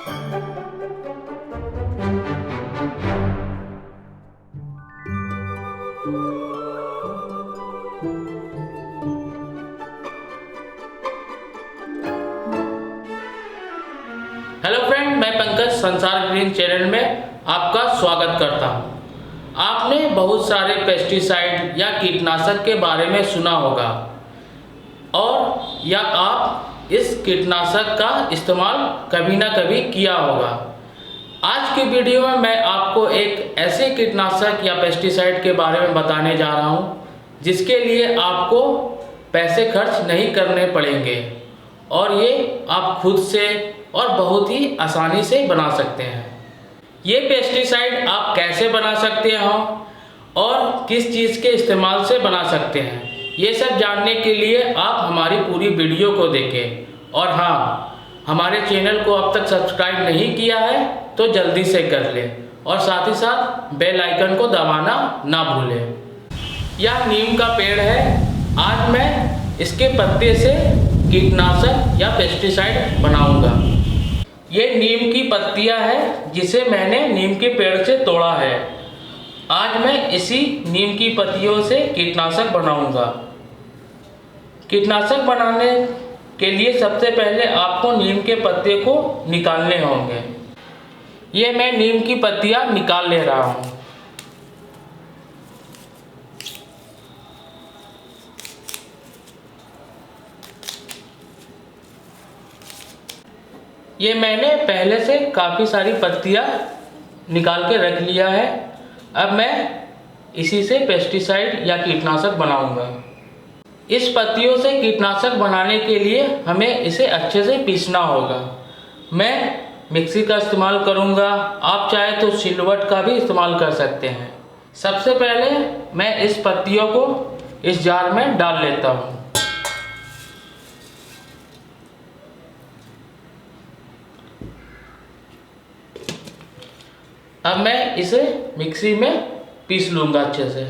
Hello friend, मैं पंकज संसार green channel में आपका स्वागत करता हूं। आपने बहुत सारे पेस्टिसाइड या कीटनाशक के बारे में सुना होगा और या आप इस कीटनाशक का इस्तेमाल कभी ना कभी किया होगा। आज की वीडियो में मैं आपको एक ऐसे कीटनाशक या पेस्टिसाइड के बारे में बताने जा रहा हूं जिसके लिए आपको पैसे खर्च नहीं करने पड़ेंगे और ये आप खुद से और बहुत ही आसानी से बना सकते हैं। ये पेस्टिसाइड आप कैसे बना सकते हो और किस चीज़ के इस्तेमाल से बना सकते हैं, ये सब जानने के लिए आप हमारी पूरी वीडियो को देखें। और हाँ, हमारे चैनल को अब तक सब्सक्राइब नहीं किया है तो जल्दी से कर लें और साथ ही साथ बेल आइकन को दबाना ना भूलें। यह नीम का पेड़ है। आज मैं इसके पत्ते से कीटनाशक या पेस्टिसाइड बनाऊंगा। ये नीम की पत्तियां हैं जिसे मैंने नीम के पेड़ से तोड़ा है। आज मैं इसी नीम की पत्तियों से कीटनाशक बनाऊंगा। कीटनाशक बनाने के लिए सबसे पहले आपको नीम के पत्ते को निकालने होंगे। ये मैं नीम की पत्तियां निकाल ले रहा हूँ। ये मैंने पहले से काफ़ी सारी पत्तियाँ निकाल के रख लिया है। अब मैं इसी से पेस्टिसाइड या कीटनाशक बनाऊंगा। इस पत्तियों से कीटनाशक बनाने के लिए हमें इसे अच्छे से पीसना होगा। मैं मिक्सी का इस्तेमाल करूंगा, आप चाहे तो सिलवट का भी इस्तेमाल कर सकते हैं। सबसे पहले मैं इस पत्तियों को इस जार में डाल लेता हूँ। अब मैं इसे मिक्सी में पीस लूँगा अच्छे से।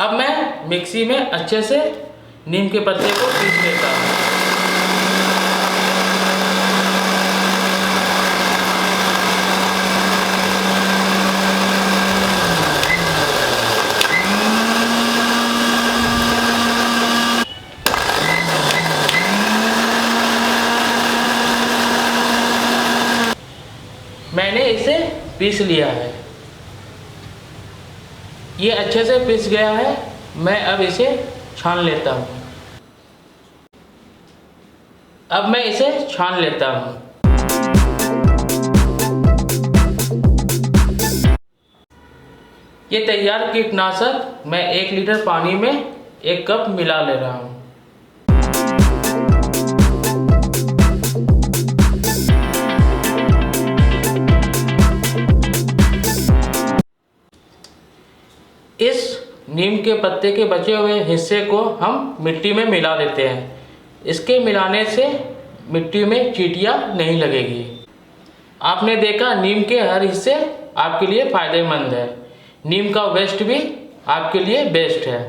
अब मैं मिक्सी में अच्छे से नीम के पत्ते को पीस लेता हूँ। मैंने इसे पीस लिया है। ये अच्छे से पीस गया है। मैं अब इसे छान लेता हूँ। अब मैं इसे छान लेता हूँ। ये तैयार कीटनाशक मैं 1 लीटर पानी में 1 कप मिला ले रहा हूँ। इस नीम के पत्ते के बचे हुए हिस्से को हम मिट्टी में मिला देते हैं। इसके मिलाने से मिट्टी में चींटियाँ नहीं लगेगी। आपने देखा, नीम के हर हिस्से आपके लिए फ़ायदेमंद है। नीम का वेस्ट भी आपके लिए बेस्ट है।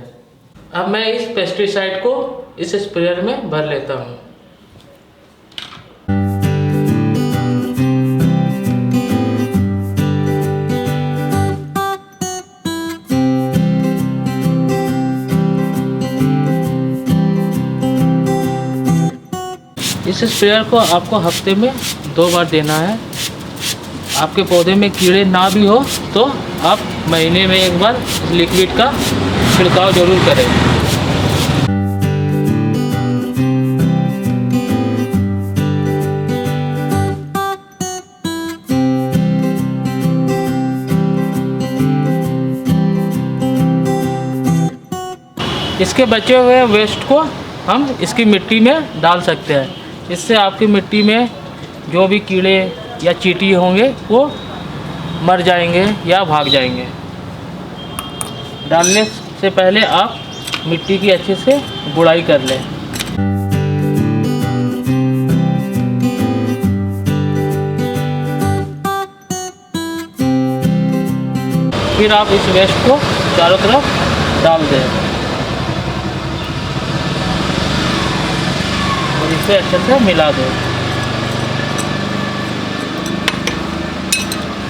अब मैं इस पेस्टिसाइड को इस स्प्रेयर में भर लेता हूँ। इस स्प्रेयर को आपको हफ्ते में 2 बार देना है। आपके पौधे में कीड़े ना भी हो तो आप महीने में 1 बार इस लिक्विड का छिड़काव जरूर करें। इसके बचे हुए वेस्ट को हम इसकी मिट्टी में डाल सकते हैं। इससे आपकी मिट्टी में जो भी कीड़े या चींटी होंगे वो मर जाएंगे या भाग जाएंगे। डालने से पहले आप मिट्टी की अच्छे से गुड़ाई कर लें। फिर आप इस वेस्ट को चारों तरफ डाल दें और इसे अच्छे से मिला दें।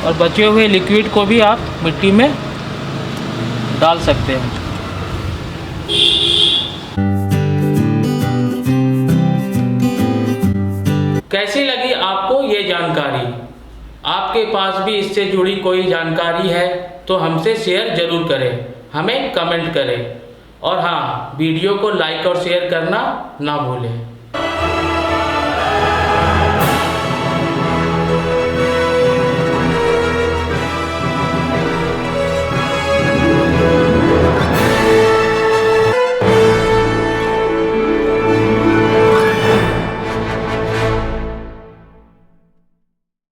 और बचे हुए लिक्विड को भी आप मिट्टी में डाल सकते हैं। कैसी लगी आपको ये जानकारी? आपके पास भी इससे जुड़ी कोई जानकारी है तो हमसे शेयर ज़रूर करें, हमें कमेंट करें और हाँ, वीडियो को लाइक और शेयर करना ना भूलें।